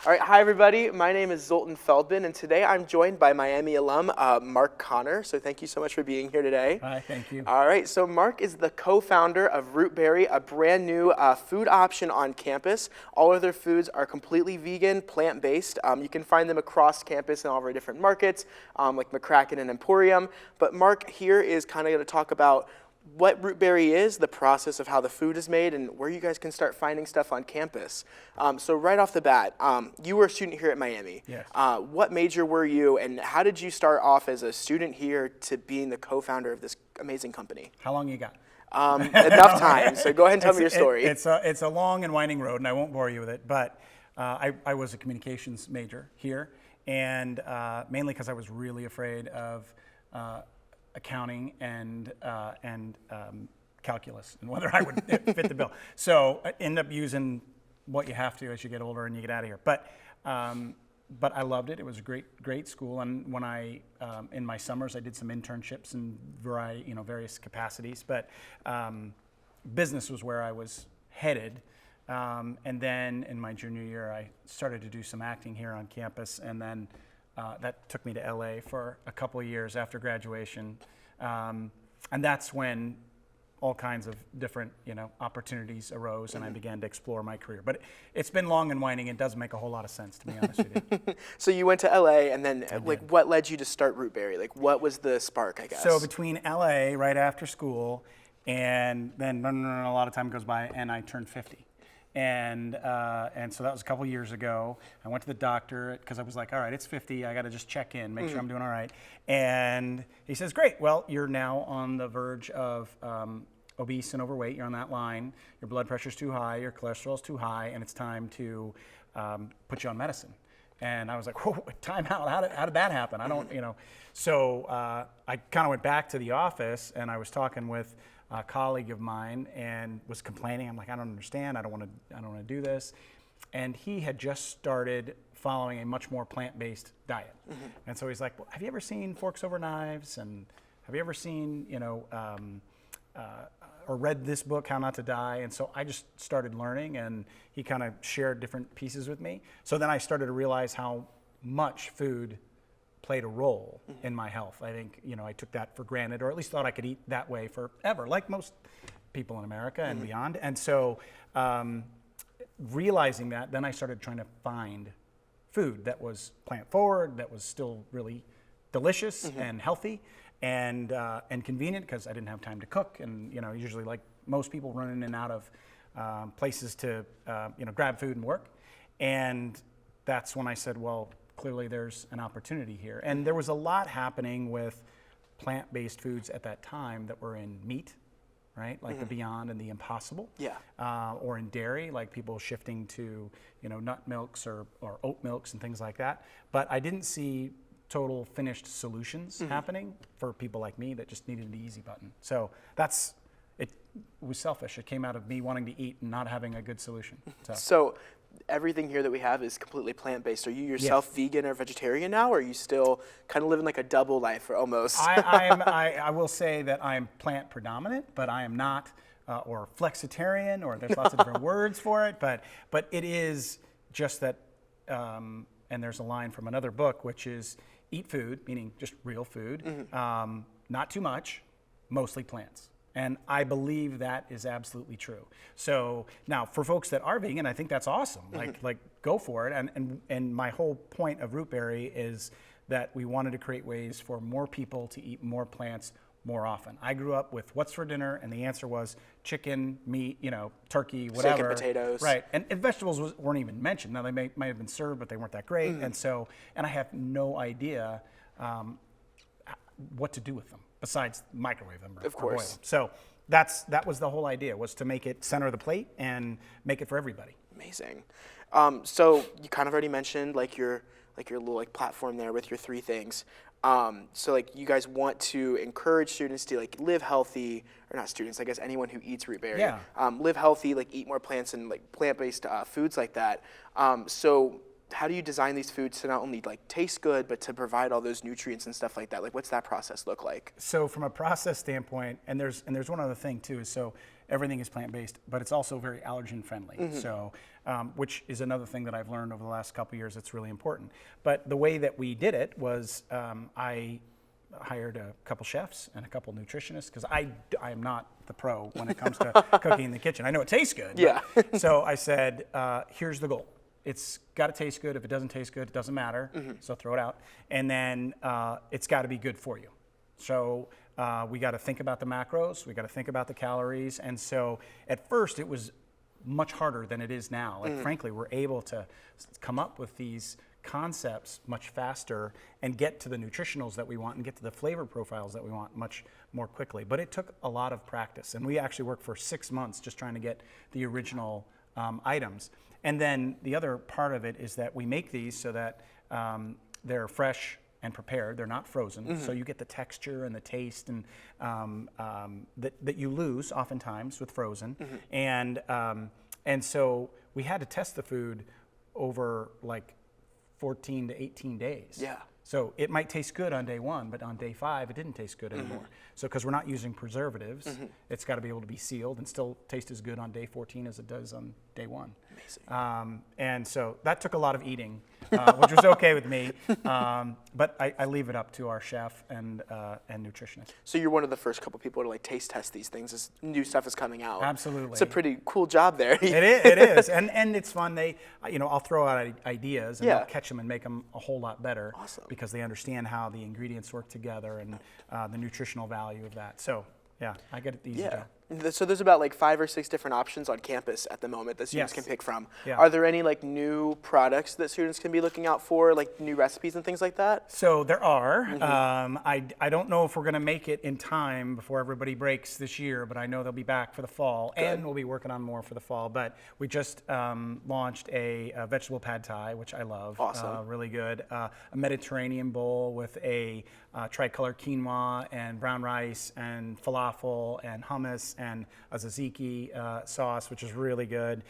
All right, hi everybody. My name is Zoltan Feldman, and today I'm joined by Miami alum Marc Connor. So thank you so much for being here today. Hi, thank you. All right, so Marc is the co-founder of Rootberry, a brand new food option on campus. All of their foods are completely vegan, plant-based. You can find them across campus in all of our different markets, like McCracken and Emporium. But Marc here is kind of going to talk about what Rootberry is, the process of how the food is made, and where you guys can start finding stuff on campus. So right off the bat, you were a student here at Miami. Yes. What major were you, and how did you start off as a student here to being the co-founder of this amazing company? How long you got? Enough time, so go ahead and tell me your story. It's a long and winding road, and I won't bore you with it, but I was a communications major here, and mainly because I was really afraid of accounting and calculus and whether I would fit the bill. So I end up using what you have to as you get older and you get out of here. But I loved it. It was a great school. And when I in my summers I did some internships in various capacities. But business was where I was headed. And then in my junior year I started to do some acting here on campus, and then that took me to LA for a couple of years after graduation. And that's when all kinds of different, opportunities arose, and I began to explore my career. But it's been long and winding. It doesn't make a whole lot of sense, to be honest with you. So you went to LA, and then what led you to start Rootberry? Like, what was the spark, I guess? So between LA, right after school, and then a lot of time goes by, and I turned 50. And so that was a couple years ago. I went to the doctor because I was like, all right, it's 50. I got to just check in, make sure I'm doing all right. And he says, great. Well, you're now on the verge of obese and overweight. You're on that line. Your blood pressure's too high. Your cholesterol's too high, and it's time to put you on medicine. And I was like, whoa, time out. How did that happen? I don't, So I kind of went back to the office, and I was talking with a colleague of mine and was complaining. I'm like, I don't understand. I don't want to do this. And he had just started following a much more plant-based diet. And so he's like, well, have you ever seen Forks Over Knives? And have you ever seen, or read this book, How Not to Die? And so I just started learning, and he kind of shared different pieces with me. So then I started to realize how much food played a role in my health. I think, I took that for granted, or at least thought I could eat that way forever, like most people in America and beyond. And so realizing that, then I started trying to find food that was plant forward, that was still really delicious and healthy and convenient, because I didn't have time to cook. And, usually like most people, run in and out of places to, grab food and work. And that's when I said, well, clearly there's an opportunity here. And there was a lot happening with plant-based foods at that time that were in meat, right? Like the Beyond and the Impossible. Yeah. Or in dairy, like people shifting to, nut milks or oat milks and things like that. But I didn't see total finished solutions happening for people like me that just needed the easy button. So it was selfish. It came out of me wanting to eat and not having a good solution. So everything here that we have is completely plant-based. Are you yourself vegan or vegetarian now, or are you still kind of living like a double life, or almost? I will say that I am plant predominant, but I am not, or flexitarian, or there's lots of different words for it, but it is just that, and there's a line from another book, which is eat food, meaning just real food, not too much, mostly plants. And I believe that is absolutely true. So now, for folks that are vegan, I think that's awesome. Like go for it. And my whole point of Rootberry is that we wanted to create ways for more people to eat more plants more often. I grew up with what's for dinner, and the answer was chicken, meat, turkey, whatever. Steak and potatoes. Right. And vegetables weren't even mentioned. Now, they might have been served, but they weren't that great. And I have no idea what to do with them, besides microwave them or boil them. So that was the whole idea, was to make it center of the plate and make it for everybody. Amazing. So you kind of already mentioned your little platform there with your 3 things. So you guys want to encourage students to live healthy, or not students, I guess anyone who eats Rootberry. Yeah. Live healthy, eat more plants and plant-based foods like that. So how do you design these foods to not only taste good, but to provide all those nutrients and stuff like that? What's that process look like? So from a process standpoint, and there's one other thing too, is so everything is plant-based, but it's also very allergen-friendly. So, which is another thing that I've learned over the last couple of years that's really important. But the way that we did it was I hired a couple chefs and a couple nutritionists, because I am not the pro when it comes to cooking in the kitchen. I know it tastes good. Yeah. So I said, here's the goal. It's got to taste good. If it doesn't taste good, it doesn't matter. So throw it out. And then it's got to be good for you. So we got to think about the macros. We got to think about the calories. And so at first it was much harder than it is now. Like frankly, we're able to come up with these concepts much faster and get to the nutritionals that we want and get to the flavor profiles that we want much more quickly. But it took a lot of practice, and we actually worked for 6 months just trying to get the original items. And then the other part of it is that we make these so that they're fresh and prepared. They're not frozen, so you get the texture and the taste and that you lose oftentimes with frozen. And so we had to test the food over like 14 to 18 days. Yeah. So it might taste good on day 1, but on day 5, it didn't taste good anymore. So because we're not using preservatives, it's got to be able to be sealed and still taste as good on day 14 as it does on day 1. Amazing. And so that took a lot of eating, which was okay with me. But I leave it up to our chef and nutritionist. So you're one of the first couple people to like taste test these things as new stuff is coming out. Absolutely. It's a pretty cool job there. It is, and it's fun. I'll throw out ideas and Yeah. I'll catch them and make them a whole lot better. Awesome. Because they understand how the ingredients work together and the nutritional value of that. So yeah, I get it the easy job. So there's about like 5 or 6 different options on campus at the moment that students Yes. can pick from. Yeah. Are there any like new products that students can be looking out for, like new recipes and things like that? So there are. I don't know if we're going to make it in time before everybody breaks this year, but I know they'll be back for the fall, and we'll be working on more for the fall. But we just launched a vegetable pad thai, which I love. Awesome. Really good. A Mediterranean bowl with a tricolor quinoa and brown rice and falafel and hummus and a tzatziki sauce, which is really good.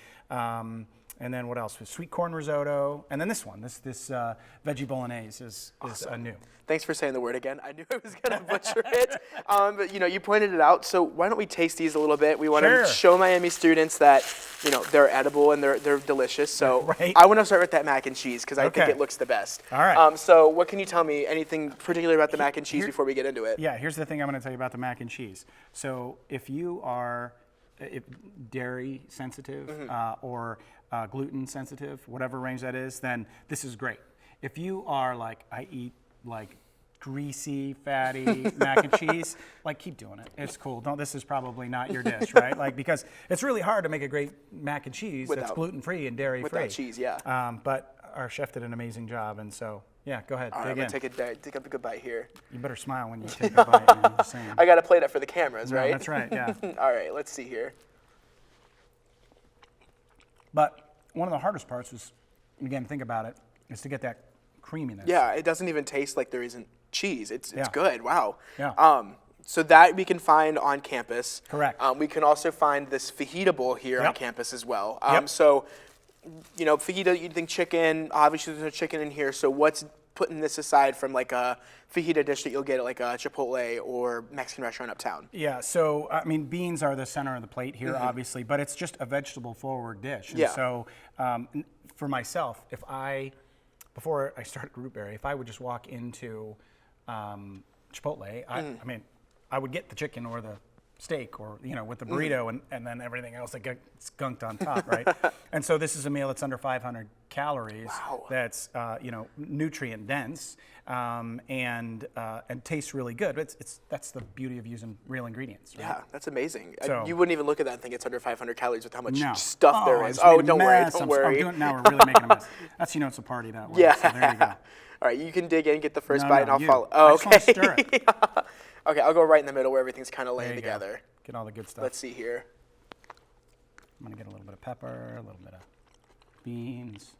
And then what else? Sweet corn risotto, and then this one, this veggie bolognese is new. Thanks for saying the word again. I knew I was going to butcher it, but you pointed it out. So why don't we taste these a little bit? We want to show Miami students that they're edible and they're delicious. So Right. I want to start with that mac and cheese because I think it looks the best. All right. So what can you tell me? Anything particular about the mac and cheese before we get into it? Yeah, here's the thing I'm going to tell you about the mac and cheese. So if you are dairy sensitive or gluten sensitive, whatever range that is, then this is great. If you are like, I eat like greasy, fatty mac and cheese, like keep doing it. It's cool. This is probably not your dish, right? Like, because it's really hard to make a great mac and cheese that's gluten-free and dairy-free. Without cheese, yeah. But our chef did an amazing job, and so, yeah, go ahead. All right, I'm going to take up a good bite here. You better smile when you take a bite, man, I'm just saying. I got to play that for the cameras, No, right? that's right, yeah. All right, let's see here. But one of the hardest parts was, again, think about it, is to get that creaminess. Yeah, it doesn't even taste like there isn't cheese. It's good. Wow. Yeah. So that we can find on campus. Correct. We can also find this fajita bowl here on campus as well. Yep. So, fajita, you think chicken, obviously there's no chicken in here, so what's putting this aside from like a fajita dish that you'll get at like a Chipotle or Mexican restaurant uptown? Yeah, so, I mean, beans are the center of the plate here, obviously, but it's just a vegetable-forward dish. And so, for myself, before I started Rootbery, if I would just walk into Chipotle, I mean, I would get the chicken or the steak or, with the burrito and then everything else that gets skunked on top, right? And so this is a meal that's under 500 calories. Wow. That's, nutrient dense and tastes really good. That's the beauty of using real ingredients, right? Yeah, that's amazing. So- You wouldn't even look at that and think it's under 500 calories with how much No. stuff there is. I just made a Don't worry, mess. don't worry. Now we're really making a mess. That's, it's a party that way. Yeah. So there you go. All right, you can dig in, get the first No, bite, no, and I'll you. follow. I Oh, just wanna okay. stir it. Okay, I'll go right in the middle where everything's kind of laying There you go. together. Get all the good stuff. Let's see here. I'm gonna get a little bit of pepper, a little bit of beans.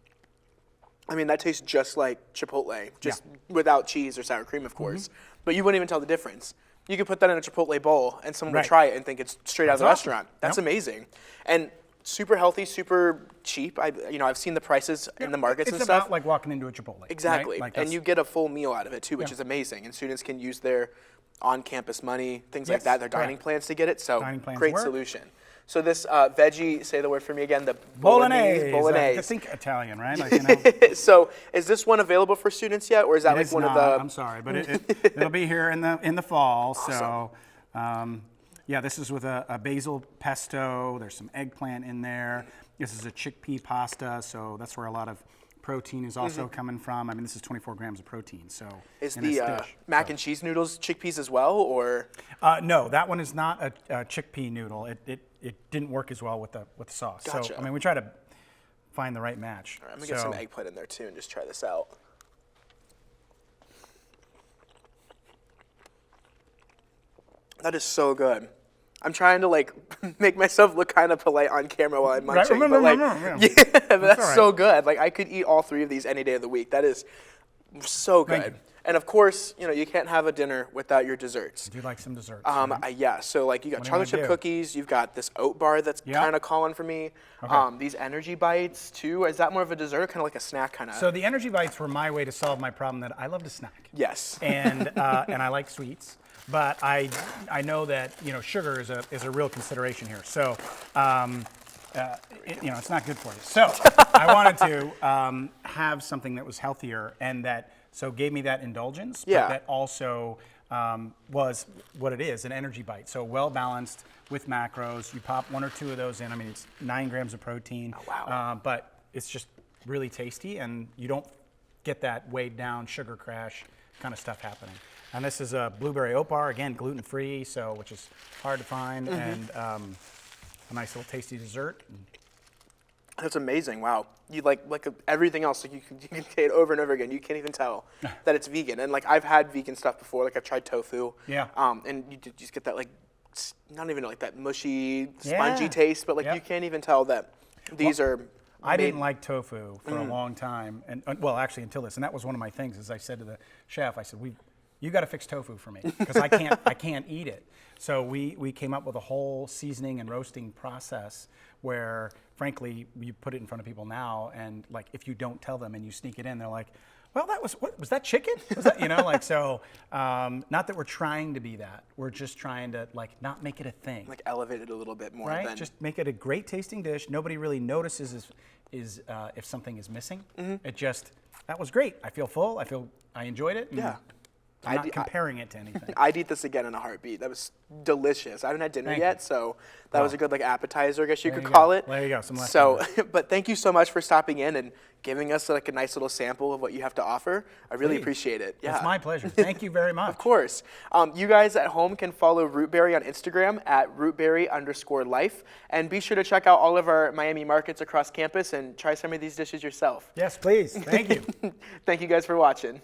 I mean, that tastes just like Chipotle, just without cheese or sour cream, of course. But you wouldn't even tell the difference. You could put that in a Chipotle bowl, and someone would Right. try it and think it's straight out of the That's awesome. restaurant. That's Yep. amazing, and super healthy, super cheap. I've seen the prices in the markets and It's stuff. about like walking into a Chipotle. right? Exactly, Like and that's- you get a full meal out of it too, which Yeah. is amazing. And students can use their on-campus money, things like Yes, that, their dining correct. plans to get it. So Dining plans great work. solution. So this veggie, say the word for me again, the Bolognese. Bolognese. I think Italian, right? Like, you know. So is this one available for students yet, or is that It like is one not, of the? I'm sorry, but it'll be here in the fall. Awesome. So, yeah, this is with a basil pesto. There's some eggplant in there. This is a chickpea pasta, so that's where a lot of protein is also coming from. I mean, this is 24 grams of protein. So Is in this the dish. mac and cheese noodles chickpeas as well, or? No, that one is not a chickpea noodle. It didn't work as well with the sauce. Gotcha. So I mean, we try to find the right match. All right, I'm gonna get some eggplant in there too and just try this out. That is so good. I'm trying to like make myself look kind of polite on camera while I'm munching, but like, yeah, but that's so good. Like I could eat all 3 of these any day of the week. That is so Thank good. you. And of course, you know, you can't have a dinner without your desserts. Do you like some desserts? Yeah, so like you got What do you chocolate wanna chip do? cookies, you've got this oat bar that's Yeah. kind of calling for me. Okay. These energy bites too. Is that more of a dessert, kind of like a snack kind of? So the energy bites were my way to solve my problem that I love to snack. Yes. And I like sweets, but I know that sugar is a real consideration here. So it's not good for you. So I wanted to have something that was healthier and that gave me that indulgence, Yeah. but that also was what it is, an energy bite. So well balanced with macros. You pop 1 or 2 of those in. I mean, it's 9 grams of protein. Oh, wow. But it's just really tasty, and you don't get that weighed down sugar crash kind of stuff happening. And this is a blueberry oat bar, again, gluten-free, which is hard to find, and a nice little tasty dessert. That's amazing. Wow. You like everything else, like you can say it over and over again. You can't even tell that it's vegan. And like I've had vegan stuff before. Like I've tried tofu. Yeah. And you just get that like not even like that mushy, spongy Yeah. taste, but like Yep. you can't even tell that these are. I didn't like tofu for a long time, and well, actually until this, and that was one of my things. Is I said to the chef, I said, you got to fix tofu for me because I can't eat it. So we came up with a whole seasoning and roasting process where, frankly, you put it in front of people now, and like if you don't tell them and you sneak it in, they're like, well, was that chicken? Was that, not that we're trying to be that. We're just trying to like not make it a thing. Like elevate it a little bit more. Right? Than, Just make it a great tasting dish. Nobody really notices if something is missing. It just, that was great. I feel full. I enjoyed it. And Yeah. I'm not comparing it to anything. I'd eat this again in a heartbeat. That was delicious. I haven't had dinner Thank yet, you. so that was a good like appetizer, I guess you There could you call go. it. There you go, some So, leftovers. but thank you so much for stopping in and giving us like a nice little sample of what you have to offer. I really Please. appreciate it. Yeah. It's my pleasure. Thank you very much. Of course. You guys at home can follow Rootberry on Instagram at rootberry_life. And be sure to check out all of our Miami markets across campus and try some of these dishes yourself. Yes, please. Thank you. Thank you guys for watching.